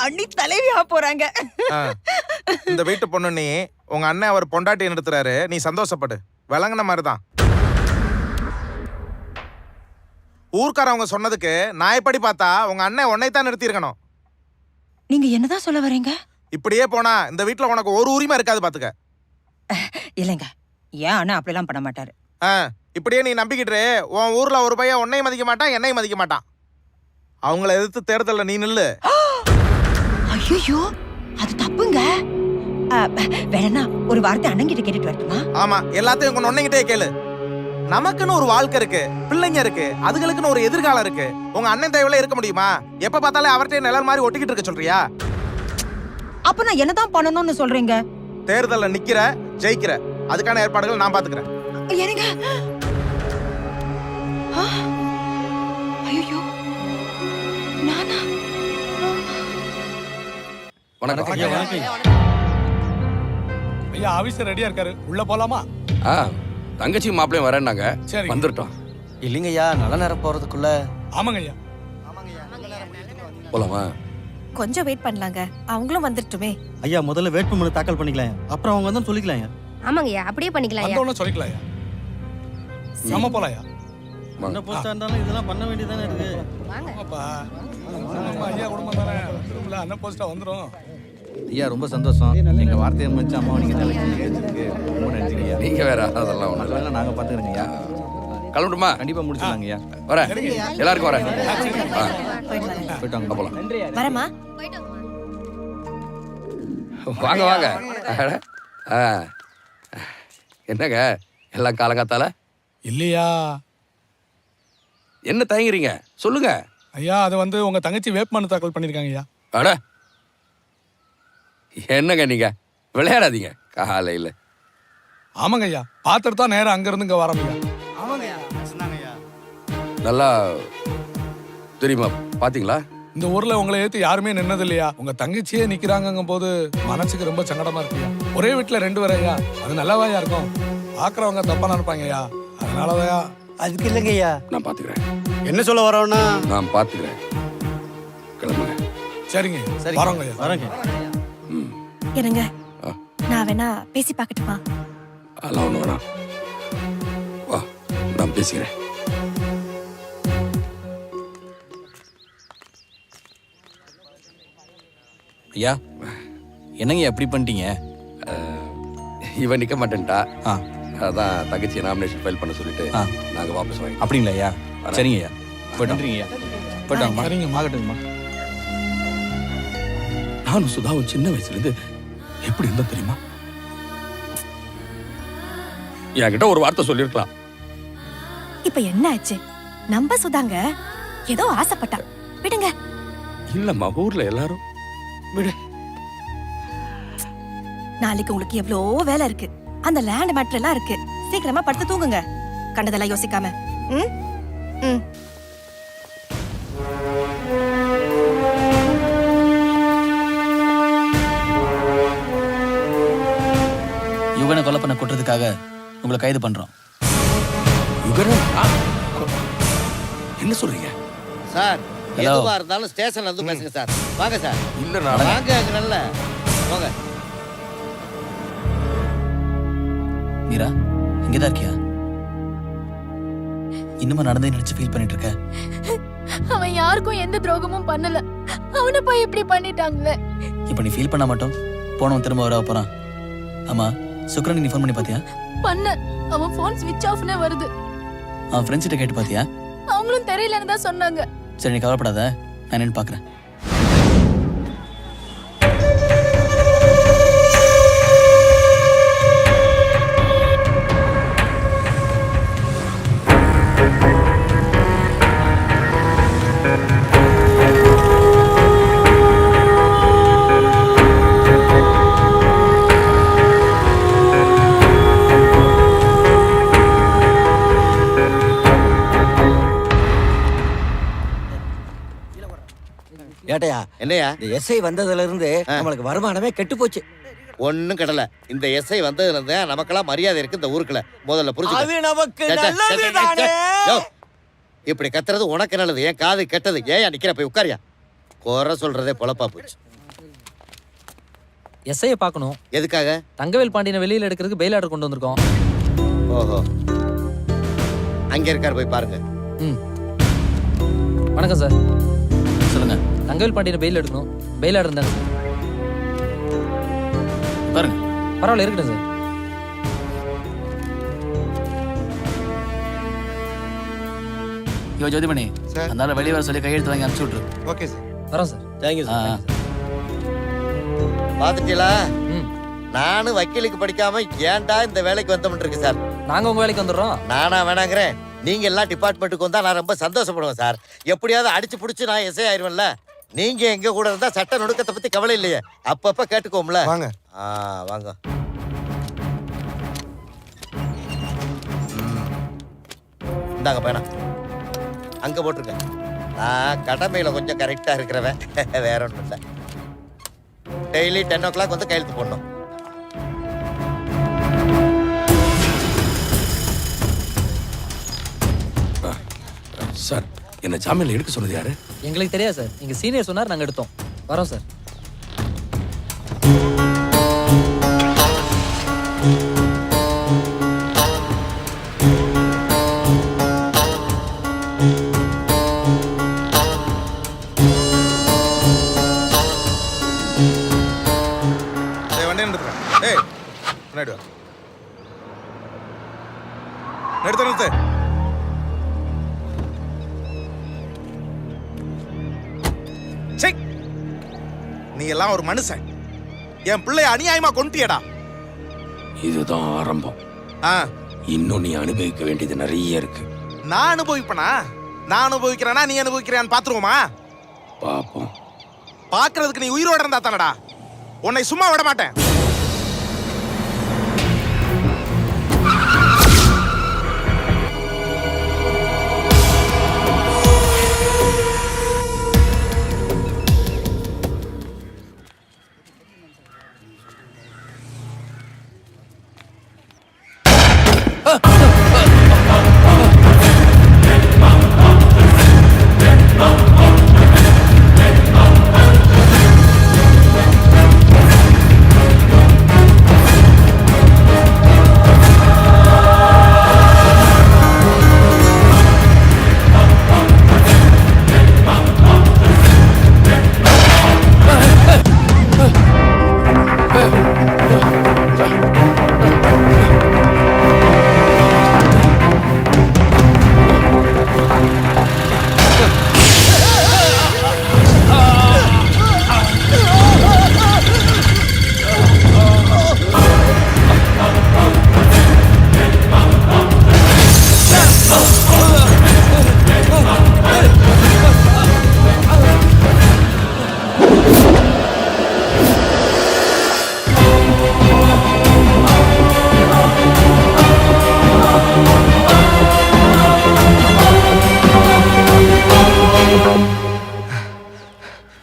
அண்ணி தலைவியா போறாங்க. இந்த வீட்டு பொண்ணு நீ, உங்க அண்ணன் அவர் பொண்டாட்டி நிறுத்துறாரு, நீ சந்தோஷப்படு. விளங்குன மாதிரிதான். ஊர்க்காரவங்க சொன்னதுக்கு நான் எப்படி பார்த்தா உங்க அண்ணன் உன்னைத்தான் நிறுத்தி இருக்கணும். நீங்க என்னதான் சொல்ல வரீங்க? இப்படியே போனா இந்த வீட்டுல உனக்கு ஒரு உரிமை இருக்காது பாத்துக்க. இல்லைங்க, ஏன் அண்ணா அப்படிலாம் பண்ண மாட்டாரு. இப்படியே நீ நம்பிக்கிட்டு உன் ஊர்ல ஒரு பையன் உன்னையும் மதிக்க மாட்டான், என்னையும் மதிக்க மாட்டான். அவங்கள எதிர்த்து தேர்தல்ல நீ நில்லு. ஐயோ அது தப்புங்க. வேணா ஒரு வார்த்தை அண்ணன் கிட்ட கேட்டுட்டு வரட்டுமா? ஆமா, எல்லாத்தையும் உங்க நொண்ணைகிட்டே கேளு. நமக்குன்னு ஒரு வாழ்க்கை இருக்கு, பிள்ளைங்க இருக்கு, அதுகளுக்குன்னு ஒரு எதிர்காலம் இருக்கு. உங்க அண்ணன் தேவையில இருக்க முடியுமா? எப்ப பார்த்தாலே அவர்கிட்ட நிழல் மாதிரி ஒட்டிக்கிட்டு இருக்க சொல்றியா? அப்ப நான் என்னதான் பண்ணணும்னு சொல்றீங்க? தேர்தல்ல நிக்கிற, ஜெயிக்கிற, அதுக்கான ஏற்பாடுகள் நான் பாத்துக்கிறேன். என்னங்க? ஐயோ நானா? வணக்கம் ஐயா, ஆபீசர் ரெடியா இருக்காரு, உள்ள போலாமா? தங்கச்சி மாப்பிளையும் வரேன்னாங்க, சரி வந்துட்டோம். இல்லைங்க ஐயா, நல்ல நேரம் போறதுக்குள்ள. ஆமாங்க ஐயா. போலாமா? கொஞ்சம் வெயிட் பண்ணலாங்க, அவங்களும் வந்துட்டுமே. ஐயா முதல்ல வேட்புமனு தாக்கல் பண்ணிக்கலாம், அப்புறம் அவங்க வந்து சொல்லிக்கலாம். ஆமாங்கய்யா, அப்படியே பண்ணிக்கலாம். வந்தோன்னு சொல்லிக்கலாம். நம்ம போலாயா? என்ன போஸ்டா இருந்தாலும் இதெல்லாம் பண்ண வேண்டியதானே இருக்கு. ஆமாப்பா, நம்ம ஐயா குடும்பம் தானே, திரும்ப அண்ணன் போஸ்டா வந்துரும். ஐயா ரொம்ப சந்தோஷம். எங்க வார்த்தையை மதிச்சு அம்மா நீங்க வச்சிருக்கு. ரொம்ப நன்றி ஐயா. நீங்க வேற அதெல்லாம் ஒண்ணு அதெல்லாம் நாங்க பாத்துக்கிறோங்க ஐயா. கிளம்பட்டுமா? கண்டிப்பா முடிச்சிடலாங்க ஐயா. வரேன், எல்லாருக்கும் வரேன். போயிட்டு வாங்க போலாம். வரமா? வாங்க வாங்க. என்னங்க எல்லாம் காலங்காத்தால? இல்லையா? என்ன தயங்குறீங்க, சொல்லுங்க. ஐயா, அது வந்து உங்க தங்கச்சி வேட்புமனு தாக்கல் பண்ணிருக்காங்க ஐயா. அட என்னங்க நீங்க விளையாடாதீங்க காலையில. ஆமாங்க ஐயா, பாத்துட்டு தான் நேரம் அங்க இருந்து இங்க வரோம் ஐயா. நல்லா தெரியுமா, பாத்தீங்களா? இந்த ஊர்ல உங்களை ஏத்து யாருமே நின்னது இல்லையா? உங்க தங்கச்சியே நிக்கிறாங்கங்கும் போது மனசுக்கு ரொம்ப சங்கடமா இருக்குயா. ஒரே வீட்டுல 2 பேர் ஐயா, அது நல்லாவாயா இருக்கும்? பாக்குறவங்க தப்பா நினைப்பாங்க ஐயா, அதனாலதான். அதுக்கு இல்லைங்க ஐயா, நான் பாத்துக்கிறேன். என்ன சொல்ல வரோம்னா? நான் பாத்துக்கிறேன், கிளம்புங்க. சரிங்க, வரோங்க ஐயா. வரேங்க. என்னங்க, நான் வேணா பேசி பார்க்கட்டுமா? அதெல்லாம் ஒண்ணு வேணாம், வா நான் பேசிக்கிறேன். ஐயா என்னங்க எப்படி பண்ணிட்டீங்க? இவன் நிக்க மாட்டேன்ட்டா, அதான் தங்கச்சியை நாமினேஷன் ஃபைல் பண்ண சொல்லிட்டு நாங்க வாபஸ் வாங்கி. அப்படிங்களா ஐயா? சரிங்க ஐயா, போயிட்டு வந்துருங்க ஐயா. போயிட்டு வாங்கம்மா. சரிங்கம்மா. ஆகட்டுங்கம்மா. நானும் சுதாவும் சின்ன வயசுல இருந்து எப்படி இருந்தா தெரியுமா? என்கிட்ட ஒரு வார்த்தை சொல்லிருக்கலாம். இப்ப என்ன ஆச்சு? நம்ப சுதாங்க ஏதோ ஆசைப்பட்டா, விடுங்க. இல்லம்மா, ஊர்ல எல்லாரும் விடு. நாளைக்கு உங்களுக்கு எவ்வளோ வேலை இருக்கு, அந்த லேண்ட் மேட்டர் எல்லாம் இருக்கு. சீக்கிரமா படுத்து தூங்குங்க, கண்டதெல்லாம் யோசிக்காம. ம் ம். கொலை பண்ண கொட்டுறதுக்காக உங்களை கைது பண்றோம். என்ன சொல்றீங்க சார்? Hello. எதுவா இருந்தாலும் ஸ்டேஷன்ல வந்து பேசுங்க சார். வாங்க சார். இல்ல வாங்க அங்க நல்ல வாங்க. மீரா இங்கதான் இருக்கியா? இன்னுமா நடந்தே நினைச்சு ஃபீல் பண்ணிட்டு இருக்க? அவன் யாருக்கும் எந்த துரோகமும் பண்ணல. அவனை போய் இப்படி பண்ணிட்டாங்களே. இப்ப நீ ஃபீல் பண்ண மாட்டோம், போனவன் திரும்ப வர போறான். ஆமா, சுக்ரன் நீ ஃபோன் பண்ணி பாத்தியா? பண்ண அவன் போன் ஸ்விட்ச் ஆஃப்னே வருது. அவன் ஃப்ரெண்ட்ஸ் கிட்ட கேட்டு பாத்தியா? அவங்களும் தெரியலன்னு தான் சொன்னாங்க. சரி நீ கவலைப்படாத, நான் என்னன்னு பாக்குறேன். ஏட்டையா என்னையா இந்த எஸ்ஐ வந்ததுல இருந்து நம்மளுக்கு வருமானமே கெட்டு போச்சு. ஒண்ணும் கடல. இந்த எஸ்ஐ வந்ததுல இருந்து நமக்கெல்லாம் மரியாதை இருக்கு இந்த ஊருக்குள்ள. முதல்ல புரிஞ்சுக்க. இப்படி கத்துறது உனக்கு நல்லது, ஏன் காது கெட்டது. ஏன் நிக்கிற போய் உட்காரியா? குறை சொல்றதே பொழப்பா போச்சு. எஸ்ஐயை பார்க்கணும். எதுக்காக? தங்கவேல் பாண்டியனை வெளியில எடுக்கிறதுக்கு பெயில் ஆர்டர் கொண்டு வந்திருக்கோம். ஓஹோ, அங்க இருக்காரு, போய் பாருங்க. வணக்கம் சார். சொல்லுங்க. தங்கவேல் பாண்டியனை பெயில் எடுக்கணும். பெயில் ஆர்டர் இருந்தாங்க சார். பாருங்க. பரவாயில்ல, இருக்கட்டும் சார். யோ ஜோதிமணி, அதனால வெளியே வர சொல்லி கையெழுத்து வாங்கி அனுப்பிச்சு விட்டுரு. Okay sir. வரோம் சார். Thank you sir. பாத்துட்டீங்களா? நானும் வக்கீலுக்கு படிக்காம ஏன்டா இந்த வேலைக்கு வந்தோம்னு இருக்கு சார். நாங்க உங்க வேலைக்கு வந்துடுறோம். நானா வேணாங்கிறேன். நீங்க எல்லாம் டிபார்ட்மெண்ட்டுக்கு வந்தா நான் ரொம்ப சந்தோஷப்படுவேன் சார். எப்படியாவது அடிச்சு புடிச்சு நான் எஸ்ஐ ஆயிருவேன்ல. நீங்க எங்க கூட இருந்தா சட்ட நுணுக்கத்தை பத்தி கவலை இல்லையே. அப்பப்ப கேட்டுக்கோம்ல. வாங்க. வாங்க. இந்தாங்க பேனா, அங்க போட்டிருக்க. நான் கடமையில கொஞ்சம் கரெக்டா இருக்கிறவன், வேற ஒன்றும் இல்லை. டெய்லி 10 o'clock வந்து கையெழுத்து போடணும். சார், என்ன ஜாமீன்ல எடுக்க சொன்னது யாரு? எங்களுக்கு தெரியாது சார். எங்க சீனியர் சொன்னார், நாங்க எடுத்தோம். வரோம் சார். நீ எல்லாம் ஒரு மனுஷன். என் பிள்ளை அநியாயமா கொன்றியடா. இதுதான் ஆரம்பம். இன்னும் நீ அனுபவிக்க வேண்டியது நிறைய இருக்கு. நான் அனுபவிப்பனா? நான் அனுபவிக்கிறேனா நீ அனுபவிக்கிறான்னு பாத்துருவோமா? பாப்போம். பாக்குறதுக்கு நீ உயிரோட இருந்தா தானடா. உன்னை சும்மா விட மாட்டேன்.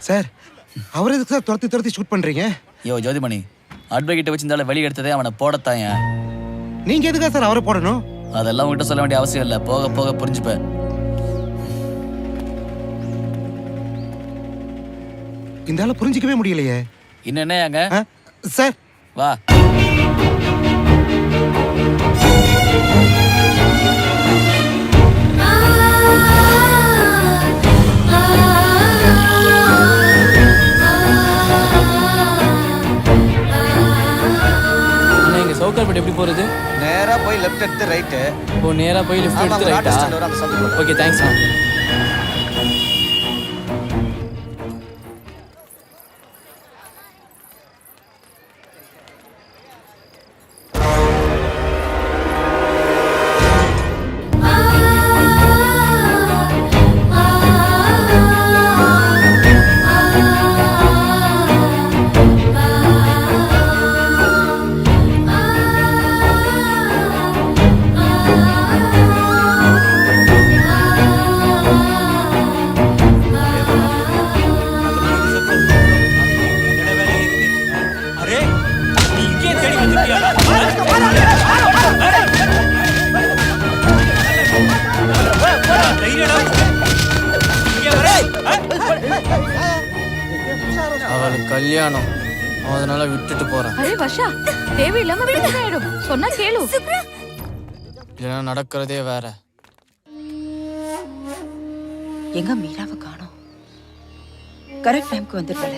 சார், அவரை எதுக்கு சார் துரத்தி ஷூட் பண்றீங்க? யோ ஜோதிமணி, அட்வொகேட்டை வச்சிருந்தால வெளியே எடுத்ததே அவனை போடத்தாயா. நீங்க எதுக்கா சார் அவரை போடணும்? அதெல்லாம் உங்ககிட்ட சொல்ல வேண்டிய அவசியம் இல்லை, போக போக புரிஞ்சுப்ப. இந்த ஆளை புரிஞ்சிக்கவே முடியலையே. இன்னும் என்னங்க சார்? வா. சவுக்கார்பேட்டை எப்படி போறது? நேரா போய் லெஃப்ட் எடுத்து ரைட்டு. ஓ, நேரா போய் லெஃப்ட் எடுத்து ரைட்டா? Okay, thanks. அவளுக்கு கல்யாணம், அதனால விட்டுட்டு போறேன். அரே வர்ஷா, தேவையில்லாம பிரச்சனை ஆயிடும். சொன்னா கேளு. இல்லைன்னா நடக்கிறதே வேற. எங்க மீராவை காணோம்? கரெக்ட் டைம்க்கு வந்துருக்கல.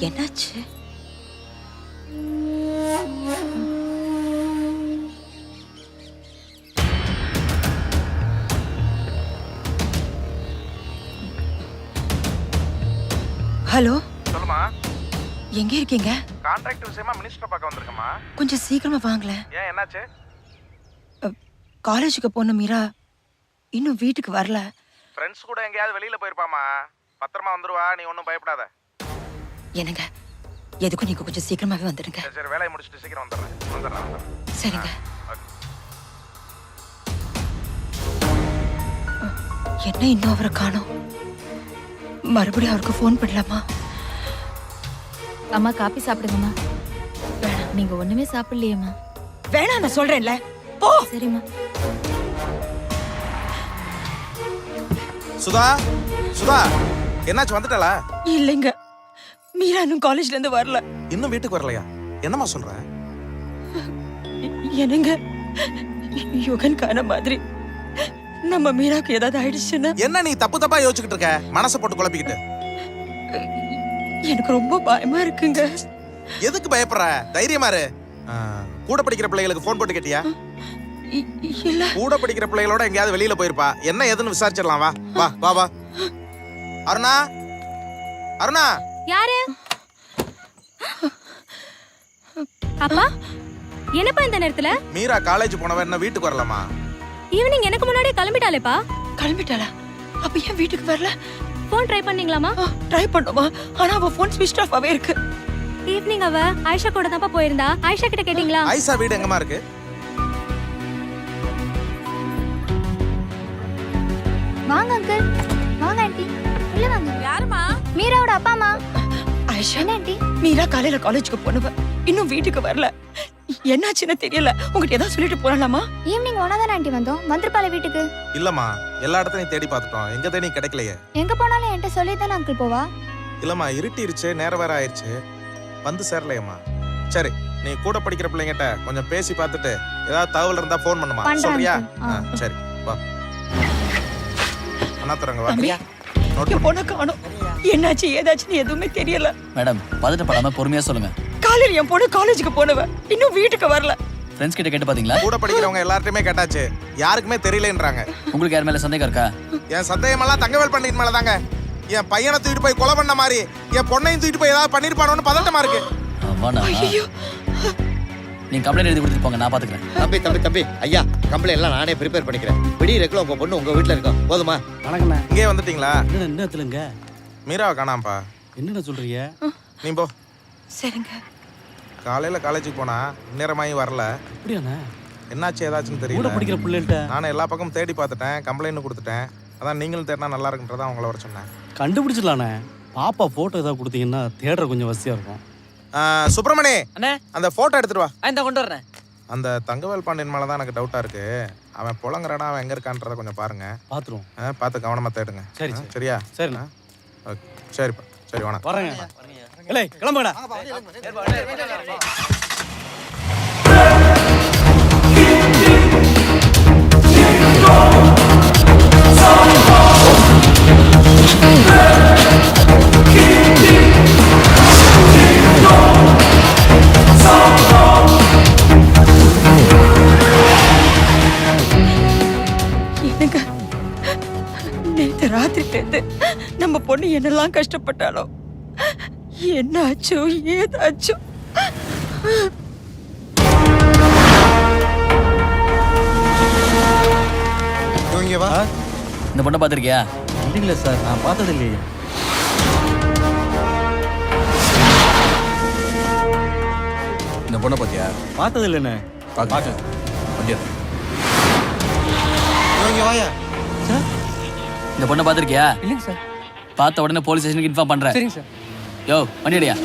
என்னாச்சு? ஹலோ, சொல்லுமா. எங்க இருக்கீங்க? கான்ட்ராக்ட் விஷயமா மினிஸ்டர் பார்க்க வந்திருக்கமா. கொஞ்சம் சீக்கிரமா வாங்களேன். ஏன், என்னாச்சு? காலேஜுக்கு போன மீரா இன்னும் வீட்டுக்கு வரல. ஃப்ரெண்ட்ஸ் கூட எங்கேயாவது வெளியில போயிருப்பாமா. பத்திரமா வந்துருவா, நீ ஒன்றும் பயப்படாத. என்னங்க, எதுக்கும் நீங்க கொஞ்சம் சீக்கிரமாவே வந்துடுங்க. சரி, வேலையை முடிச்சுட்டு சீக்கிரம் வந்துடுறேன். சரிங்க. என்ன இன்னும் அவரை காணோம்? மறுபடியும் அவருக்கு ஃபோன் பண்ணலாமா? அம்மா காப்பி சாப்பிடுங்கம்மா. வேணாம், நீங்க ஒண்ணுமே சாப்பிடலையேம்மா. வேணாம், நான் சொல்றேன்ல. போ. சரிம்மா. சுதா, சுதா, என்னாச்சு, வந்துட்டாளா? இல்லைங்க, மீரா இன்னும் காலேஜ்ல இருந்து வரல. இன்னும் வீட்டுக்கு வரலையா? என்னம்மா சொல்ற? என்னங்க, யுகன் காண மாதிரி நம்ம மீராக்கு ஏதாவது ஆயிடுச்சுன்னா? என்ன நீ தப்பு தப்பா யோசிச்சுக்கிட்டு இருக்க? மனசை போட்டு குழப்பிக்கிட்டு. எனக்கு ரொம்ப பயமா இருக்குங்க. எதுக்கு பயப்படுற? தைரியமா இரு. கூட படிக்கிற பிள்ளைகளுக்கு போன் போட்டு கேட்டியா? இல்ல. கூட படிக்கிற பிள்ளைகளோட எங்கேயாவது வெளியில போயிருப்பா. என்ன ஏதுன்னு விசாரிச்சிடலாம். வா வா வா வா. அருணா, அருணா. யாரு? அப்பா, என்னப்பா இந்த நேரத்துல? மீரா காலேஜ் போனவ என்ன வீட்டுக்கு வரலாமா? ஈவினிங் எனக்கு முன்னாடியே கிளம்பிட்டாளேப்பா. கிளம்பிட்டாளா? அப்ப ஏன் வீட்டுக்கு வரல? Phone try பண்ணீங்களாமா? ட்ரை பண்ணோமா, ஆனா அவ போன் ஸ்விட்ச் ஆஃப் ஆவே இருக்கு. ஈவினிங் அவ ஆயிஷா கூட தான் போயிருந்தா. ஆயிஷா கிட்ட கேட்டீங்களா? ஆயிஷா வீடு எங்கமா இருக்கு? வாங்க அங்கிள். வாங்க ஆண்டி. உள்ள வாங்க. யாருமா? மீராவோட அப்பா அம்மா. ஆயிஷா, என்ன ஆண்டி? மீரா காலையில காலேஜுக்கு போனவ இன்னும் வீட்டுக்கு வரல. என்னாச்சுன்னு தெரியல. உங்ககிட்ட ஏதாவது சொல்லிட்டு போறாளாமா? ஈவினிங் ஒன்னாதான் ஆண்டி வந்தோம். வந்திருப்பாள வீட்டுக்கு. இல்லம்மா, எல்லா இடத்தையும் தேடி பார்த்துட்டோம். எங்க தேடி கிடைக்கலையே. எங்க போனாலும் என்கிட்ட சொல்லிதானே அங்கிள் போவா. இல்லம்மா, இருட்டிருச்சு, நேரம் வேற ஆயிடுச்சு, வந்து சேரலையம்மா. சரி, நீ கூட படிக்கிற பிள்ளைங்கிட்ட கொஞ்சம் பேசி பார்த்துட்டு ஏதாவது தகவல் இருந்தா போன் பண்ணுமா. சொல்றியா? சரி, வா. அண்ணா தரங்க, வா. பொண்ணு காணோம். என்னாச்சு ஏதாச்சுன்னு எதுவுமே தெரியல. மேடம், பதட்டப்படாம பொறுமையா சொல்லுங்க. காலையில என் பொண்ணு காலேஜுக்கு போனவ இன்னும் வீட்டுக்கு வரல. ஃப்ரெண்ட்ஸ் கிட்ட கேட்டு பாத்தீங்களா? கூட படிக்கிறவங்க எல்லார்ட்டையுமே கேட்டாச்சு, யாருக்குமே தெரியலன்றாங்க. உங்களுக்கு யார் மேல சந்தேகம் இருக்கா? என் சந்தேகம் எல்லாம் தங்கவேல் பண்டிகை மேல தாங்க. என் பையனை தூக்கிட்டு போய் கொலை பண்ண மாதிரி என் பொண்ணையும் தூக்கிட்டு போய் ஏதாவது பண்ணிருப்பானோன்னு பதட்டமா இருக்கு. நீங்க கம்ப்ளைண்ட் எழுதி கொடுத்துட்டு போங்க, நான் பாத்துக்கிறேன். தம்பி தம்பி தம்பி, ஐயா கம்ப்ளைண்ட் எல்லாம் நானே ப்ரிப்பேர் பண்ணிக்கிறேன். விடியறக்குள்ள உங்க பொண்ணு உங்க வீட்டுல இருக்கும். போதுமா? வணக்கண்ணா. இங்கே வந்துட்டீங்களா? என்ன இடத்துலங்க? மீராவை காணாம்பா. என்னடா சொல்றீங்க? நீ போ. சரிங்க. காலையில காலேஜுக்கு போனா நேரமாயி வரல. அப்படியாண்ணா? என்னாச்சு ஏதாச்சுன்னு கூட தெரியல. படிக்கிற பிள்ளைகிட்ட நானும் எல்லா பக்கமும் தேடி பார்த்துட்டேன், கம்ப்ளைண்ட் கொடுத்துட்டேன். அதான் நீங்களும் தேடினா நல்லா இருக்குன்றதா உங்களை வர சொன்னேன். கண்டுபிடிச்சிடலாண்ணே. பாப்பா போட்டோ ஏதாவது கொடுத்தீங்கன்னா தேடுற கொஞ்சம் வசதியா இருக்கும். சுப்பிரமணி அண்ணே அந்த போட்டோ எடுத்துட்டு வா. இந்த கொண்டு வரேன். அந்த தங்கவேல் பாண்டியன் மேல தான் எனக்கு டவுட்டா இருக்கு. அவன் புலங்குறடா, அவன் எங்க இருக்கான்றத கொஞ்சம் பாருங்க. பாத்துருவோம். பார்த்து கவனமா தேடுங்க. சரி, சரியா? சரிண்ணா. ஓகே சரிப்பா, சரி வணக்கம். வரேங்க. இல்லை கிளம்புங்கடா. எனக்கு நேத்து ராத்திரிலேருந்து நம்ம பொண்ணு என்னெல்லாம் கஷ்டப்பட்டாலோ, என்ன ஆச்சோ ஏதாச்சோ. இங்க வா. இந்த பொண்ணை பார்த்துருக்கியா? இல்லைங்களா சார், நான் பார்த்தது இல்லையே. இந்த பொண்ணை பார்த்தியா? பார்த்தது இல்லைண்ணே. பார்க்க வண்டியா இங்க வாயா. இந்த பொண்ணை பார்த்துருக்கியா? இல்லைங்க சார். பார்த்த உடனே போலீஸ் ஸ்டேஷனுக்கு இன்ஃபார்ம் பண்றேன். சரிங்க சார். யோ வண்டி அடியா.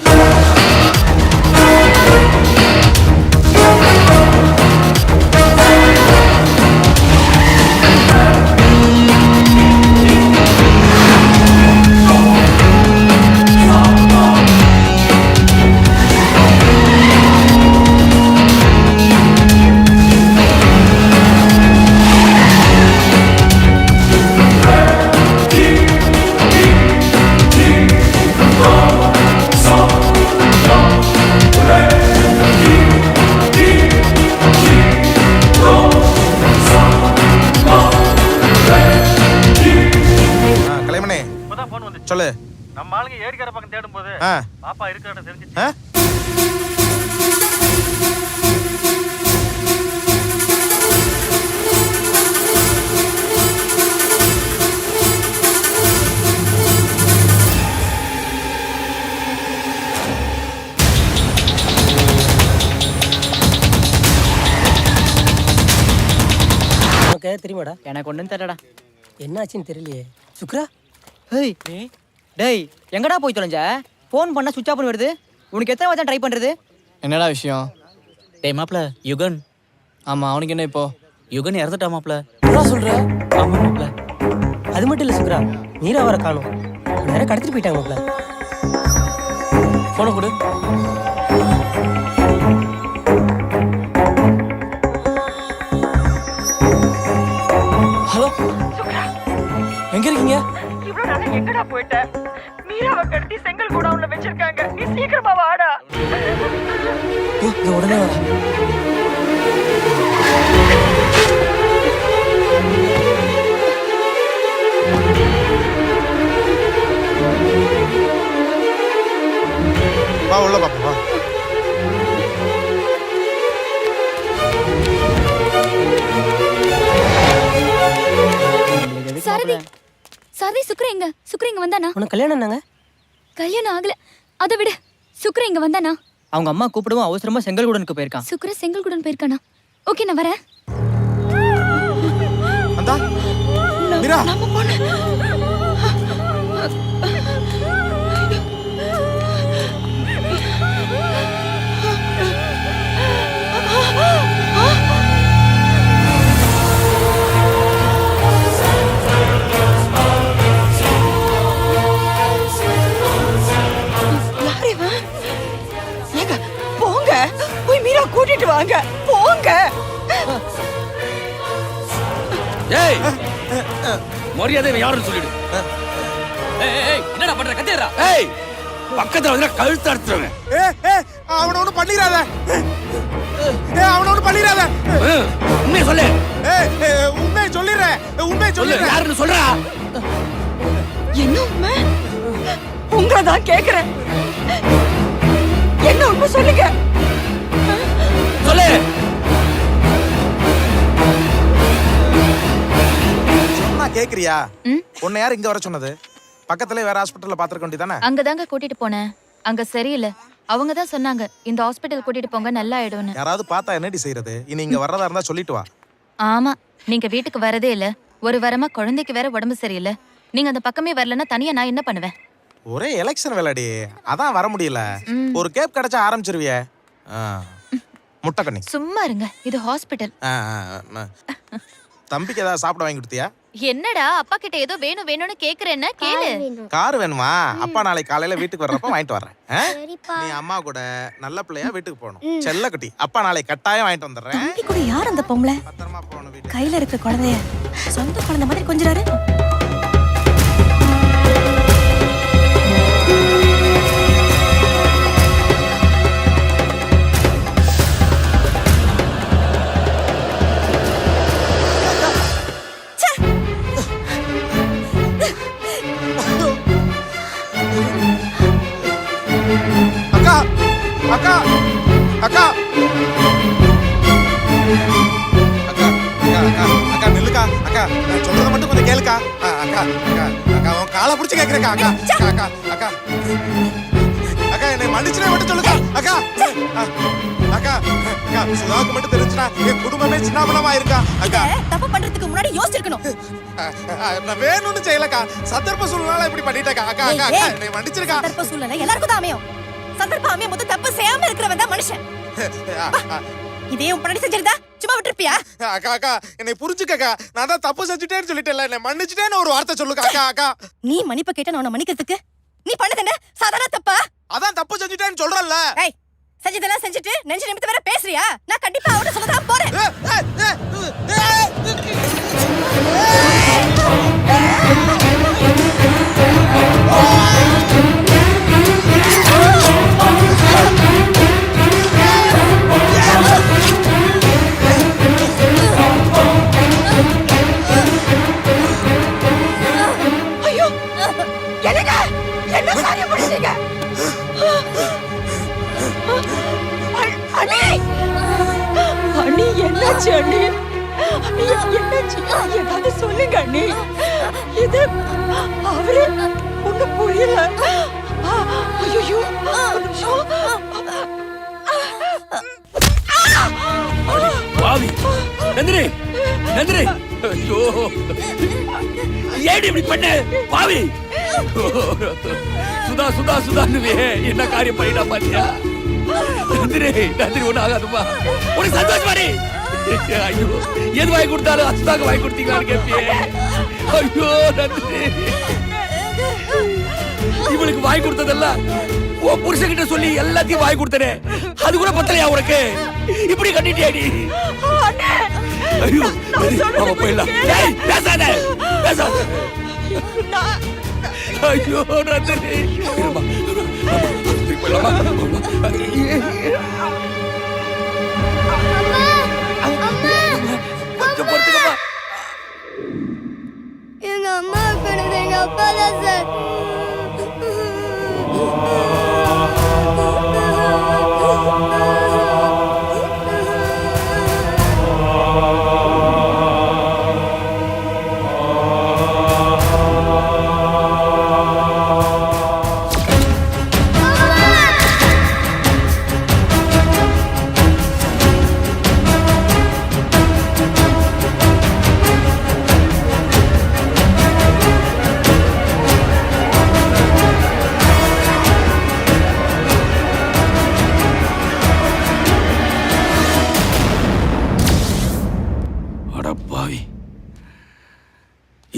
சொல்லு. நம்ம ஆளுங்க ஏரிக்கரை பக்கம் தேடும் போது பாப்பா இருக்கிறத தெரிஞ்சிச்சு. உனக்கு தெரியுமாடா? எனக்கு ஒன்றும் தெரியலடா. என்னாச்சுன்னு தெரியலையே. சுக்ரா, ஹேய் டேய், எங்கடா போய் தொலைஞ்ச? ஃபோன் பண்ணா சுவிட்ச் ஆஃப் வருது. உனக்கு எத்தனை வாட்டி ட்ரை பண்றது? என்னடா விஷயம்? டேய் மாப்ள, யுகன். ஆமா, அவனுக்கு என்ன இப்போ? யுகன் இறந்துட்டா மாப்ள. என்ன சொல்ற? ஆமா மாப்ள. அது மட்டும் இல்ல சுக்ரா, மீரா வர காணோம். நேரா கடத்திட்டு போயிட்டாங்க மாப்ள. போன கொடு. ஹலோ எங்க இருக்கீங்க? இவ்வளவு நேரம் எங்கடா போயிட்ட? மீராவை கடத்தி செங்கல் குடவுன்ல வச்சிருக்காங்க. நீ சீக்கிரமா வாடா. உடனே வர. வா உள்ள பாப்பா வா. சாரதி சாரதி, சுக்ர எங்க? சுக்ர இங்க வந்தானா? உனக்கு கல்யாணம் என்னங்க? கல்யாணம் ஆகல. அதை விட சுக்ர இங்க வந்தானா? அவங்க அம்மா கூப்பிடவும் அவசரமா செங்கல்குடனுக்கு போயிருக்கான். சுக்ர செங்கல்குடன் போயிருக்கானா? ஓகே, நான் வரேன். அந்தா மீரா, நம்ம பொண்ணு. கூட்டிட்டு வாங்க, போங்க. ஏய், மரியாதை யாருன்னு சொல்லிடு. ஏய், என்னடா பண்ற? கத்திரா. ஏய், பக்கத்துல வந்து கழுத்து அறுத்துறேன். அவன ஒண்ணு பண்ணிராத. அவன ஒண்ணு பண்ணிராத. உண்மையை சொல்லு. உண்மையை சொல்லிடுறேன். உண்மையை சொல்லிடுறேன். யாருன்னு சொல்றா? என்ன உண்மை? உங்களை தான் கேக்குறேன். என்ன உண்மை சொல்லுங்க. சொல்லு. சொன்னா கேக்குறியா? உன்னை யார் இங்க வர சொன்னது? பக்கத்துல வேற ஹாஸ்பிடல்ல பாத்துக்க வேண்டியதானே? அங்கதாங்க கூட்டிட்டு போனேன். அங்க சரியில்லை. அவங்க தான் சொன்னாங்க இந்த ஹாஸ்பிடல் கூட்டிட்டு போங்க, நல்லா ஆயிடும்னு. யாராவது பார்த்தா என்னடி செய்யறது? இனி இங்க வர்றதா இருந்தா சொல்லிட்டு வா. ஆமா, நீங்க வீட்டுக்கு வரதே இல்ல. ஒரு வாரமா குழந்தைக்கு வேற உடம்பு சரியில்லை. நீங்க அந்த பக்கமே வரலன்னா தனியா நான் என்ன பண்ணுவேன்? ஒரே எலெக்ஷன் வேலைடி, அதான் வர முடியல. ஒரு கேப் கிடைச்சா ஆரம்பிச்சிருவிய. முட்டை கண்ணி. சும்மா இருங்க, இது ஹாஸ்பிடல். தம்பிக்கு ஏதாவது சாப்பிட வாங்கி கொடுத்தியா? என்னடா அப்பா கிட்ட ஏதோ வேணும் வேணும்னு கேக்குறேன்னா கேளு. கார் வேணுமா? அப்பா நாளைக்கு காலையில வீட்டுக்கு வர்றப்ப வாங்கிட்டு வர்றேன். நீ அம்மா கூட நல்ல பிள்ளையா வீட்டுக்கு போகணும். செல்ல குட்டி, அப்பா நாளைக்கு கட்டாயம் வாங்கிட்டு வந்துடுறேன். தம்பி கூட யார் அந்த பொம்பளை? கையில இருக்க குழந்தைய சொந்த குழந்தை மாதிரி கொஞ்சிறாரு. அக்கா அக்கா அக்கா அக்கா நில்லுக்கா. அக்கா நான் சொல்றத மட்டும் கொஞ்சம் கேளுக்கா. அக்கா அக்கா அக்கா உன் காலை பிடிச்சு கேக்குறேக்கா. அக்கா அக்கா அக்கா அக்கா என்னை மன்னிச்சுனே மட்டும் சொல்லுக்கா. அக்கா அக்கா அக்கா சுதாவுக்கு மட்டும் தெரிஞ்சுனா என் குடும்பமே சின்னாபனமா இருக்கா. அக்கா தப்பு பண்றதுக்கு முன்னாடி யோசிச்சிருக்கணும். நான் வேணும்னு செய்யலக்கா, சந்தர்ப்ப சூழ்நிலை இப்படி பண்ணிட்டேக்கா. அக்கா அக்கா அக்கா என்னை மன்னிச்சிருக்கா. சந்தர்ப்ப சூழ்நிலை எல்லாருக்கும் தான் அமையும். சந்தர்ப்பம் அமையும் போது தப்பு செய்யாம இருக்கிறவன் தான் மனுஷன். இதே உன் பண்ணி செஞ்சிருந்தா சும்மா விட்டுருப்பியா? அக்கா அக்கா என்னை புரிஞ்சுக்கக்கா. நான் தான் தப்பு செஞ்சுட்டேன்னு சொல்லிட்டேன்ல, என்னை மன்னிச்சுட்டேன்னு ஒரு வார்த்தை சொல்லுக்கா. அக்கா அக்கா நீ மன்னிப்பு கேட்ட நான் உன்னை மன்னிக்கிறதுக்கு நீ பண்ணது என்ன சாதாரண தப்பா? அதான் தப்பு செஞ்சுட்டேன்னு சொல்றேன்ல. ஏய், செஞ்சதெல்லாம் செஞ்சுட்டு நெஞ்சு நிமித்து வேற பேசுறியா? நான் கண்டிப்பா அவட சொல்லதான் போறேன். ஐயோ, என்னங்க என்ன காரியம் பண்ணீங்க? அண்ணி அண்ணி என்னாச்சு அண்ணி? அண்ணி என்னாச்சு? ஏதாவது சொல்லுங்க அண்ணி. இது அவரு ஒண்ணும் புரியல. ஐயோ பாவி நந்தினி நந்தினி, ஐயோ ஏடி இப்படி பண்ண பாவி. சுதா சுதா சுதான்னு என்ன காரியம் பண்ணிட்டா பாத்தியா? நந்தினி நந்தினி ஒண்ணு ஆகாதுமா, உனக்கு சந்தோஷமாடி. ஐயோ எது வாங்கி கொடுத்தாலும் அசுதாக்கு வாங்கி கொடுத்தீங்களான்னு கேட்பியே. ஐயோ நந்தினி, இவளுக்கு வாங்கி கொடுத்ததெல்லாம் உன் புருஷன்கிட்ட சொல்லி எல்லாத்தையும் வாங்கி கொடுத்தனே, அது கூட பத்தலையா உனக்கு? இப்படி கட்டிட்டியாடி? ஐயோ அவ போயிடலாம். பேசாத பேசாத. ஐயோ நந்தினி, போயிடலாமா? கொஞ்சம் பொறுத்துக்கப்பா. எங்க அம்மா இருக்கிறது எங்க அப்பா தான் சார்.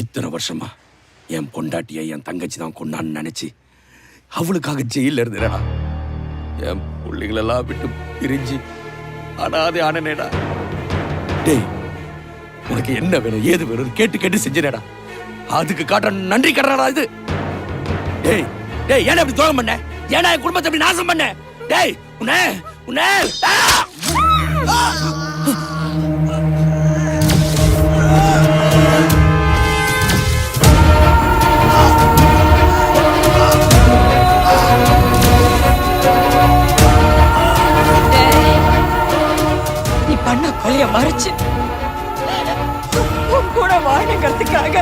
இத்தனை வருஷமா என் பொண்டாட்டிய என் தங்கச்சி தான் கொண்டான்னு நினைச்சு அவளுக்காக ஜெயில இருந்தேடா. என் பிள்ளைகளெல்லாம் விட்டு பிரிஞ்சு அனாதை ஆனேடா. டேய் உனக்கு என்ன வேணும் ஏது வேணும் கேட்டு கேட்டு செஞ்சேடா. அதுக்கு காட்ட நன்றி கடறடா இது. டேய் டேய் ஏன்னா இப்படி துரோகம் பண்ண? ஏன்னா என் குடும்பத்தை இப்படி நாசம் பண்ண? டேய் உன்னை உன்னை நீ பண்ண கொலைய மறைச்சு உன் கூட வாழணுங்கிறதுக்காக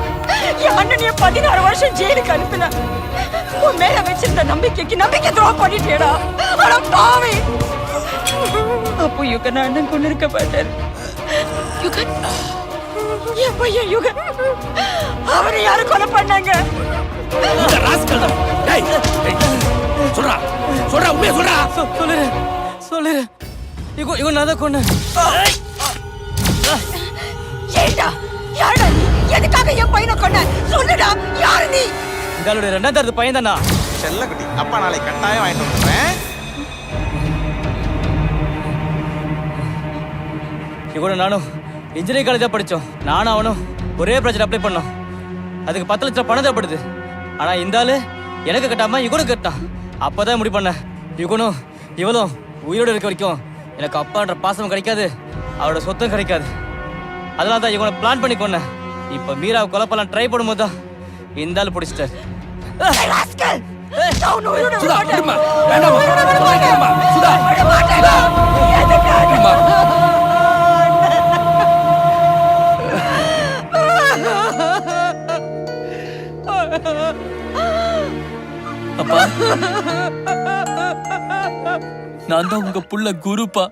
என் அண்ணனைய 16 வருஷம் ஜெயிலுக்கு அனுப்பின. உன் மேல வச்சிருந்த நம்பிக்கைக்கு நம்பிக்கை துரோகம் பண்ணிட்டேடா. ஆனா பாவி, அப்போ யுகன் அண்ணன் கொண்டு இருக்க மாட்டார். யுகன் என் பையன் யுகன், அவரை யாரு கொலை பண்ணாங்க? ராஸ்கல். உண்மையை சொல்றா. சொல்லு இவன் நான் தான் கொன்னேன். ஏண்டா யாரடா நீ? எதுக்காக என் பையனை கொன்ன? சொல்லுடா, யாரு நீ? உங்களுடைய 2வது பையன் தானா? செல்லக்குட்டி, அப்பா நாளைக்கு கட்டாயம் வாங்கிட்டு வந்துடுறேன். இவனு நானும் இன்ஜினியரிங் காலேஜ் தான் படித்தோம். நானும் அவனும் ஒரே ப்ராஜெக்ட் அப்ளை பண்ணோம். அதுக்கு 10 லட்சம் பணம் தேவைப்படுது. ஆனா இந்த ஆளு எனக்கு கட்டாம இவனுக்கு கட்டான். அப்பதான் முடிவு பண்ண, இவனும் இவளும் உயிரோடு இருக்க வரைக்கும் எனக்கு அப்பான்ற பாசமும் கிடைக்காது, அவரோட சொத்தும் கிடைக்காது. அதனால தான் இவனை பிளான் பண்ணி கொன்னேன். இப்ப மீராவை கொலை பண்ணலாம் ட்ரை பண்ணும்போது தான் இந்த ஆளு பிடிச்சிட்டார். சுதா, விடுமா. வேண்டாமா. விடுமா. சுதா, சுதா. விடுமா. அப்பா, நான் தான் உங்க புள்ள குருப்பா.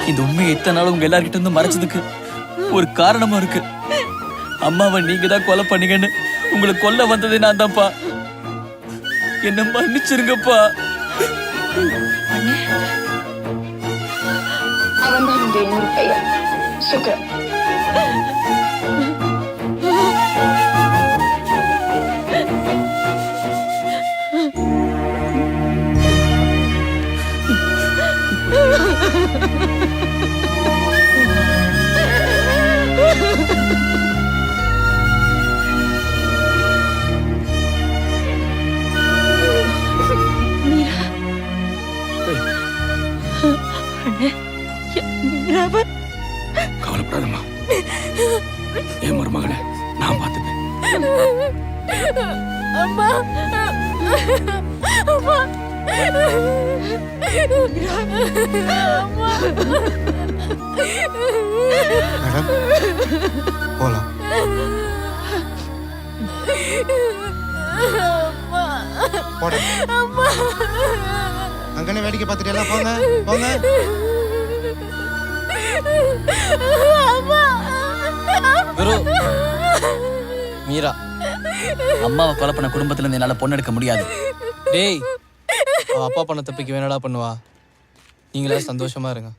இந்த உண்மையை இத்தனை நாள் உங்க எல்லார்கிட்ட இருந்து மறைச்சதுக்கு ஒரு காரணமா இருக்கு. அம்மாவை நீங்க தான் கொலை பண்ணீங்கன்னு உங்களை கொல்ல வந்ததே நான் தான்ப்பா. என்ன மன்னிச்சிருங்கப்பா. அவன் தான் இந்த இன்னொரு பையன் சுகர். கவலைப்படாதம்மா, என் மருமகளை நான் பார்த்துப்பேன். அம்மா அம்மா மேடம், போலாம். போட அங்கனே வேடிக்கை பார்த்துட்டு எல்லாம் போங்க போங்க. குரு, மீரா, அம்மாவை கொலை பண்ண குடும்பத்துல இருந்து என்னால பொண்ணு எடுக்க முடியாது. டேய், அவ அப்பா பண்ண தப்பிக்கு வேணடா பண்ணுவா. நீங்களா சந்தோஷமா இருங்க.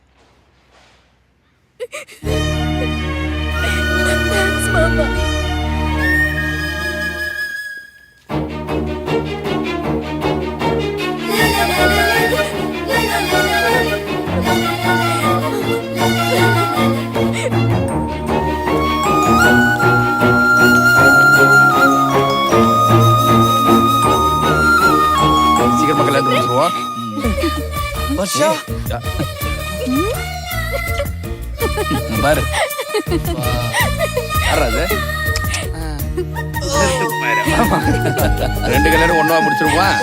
சீக்கிரமா கல்யாணம் முடிச்சிருவோம். வர்ஷா, பாரு யாராது? 2 கல்யாணம் ஒண்ணா முடிச்சிருவோம்.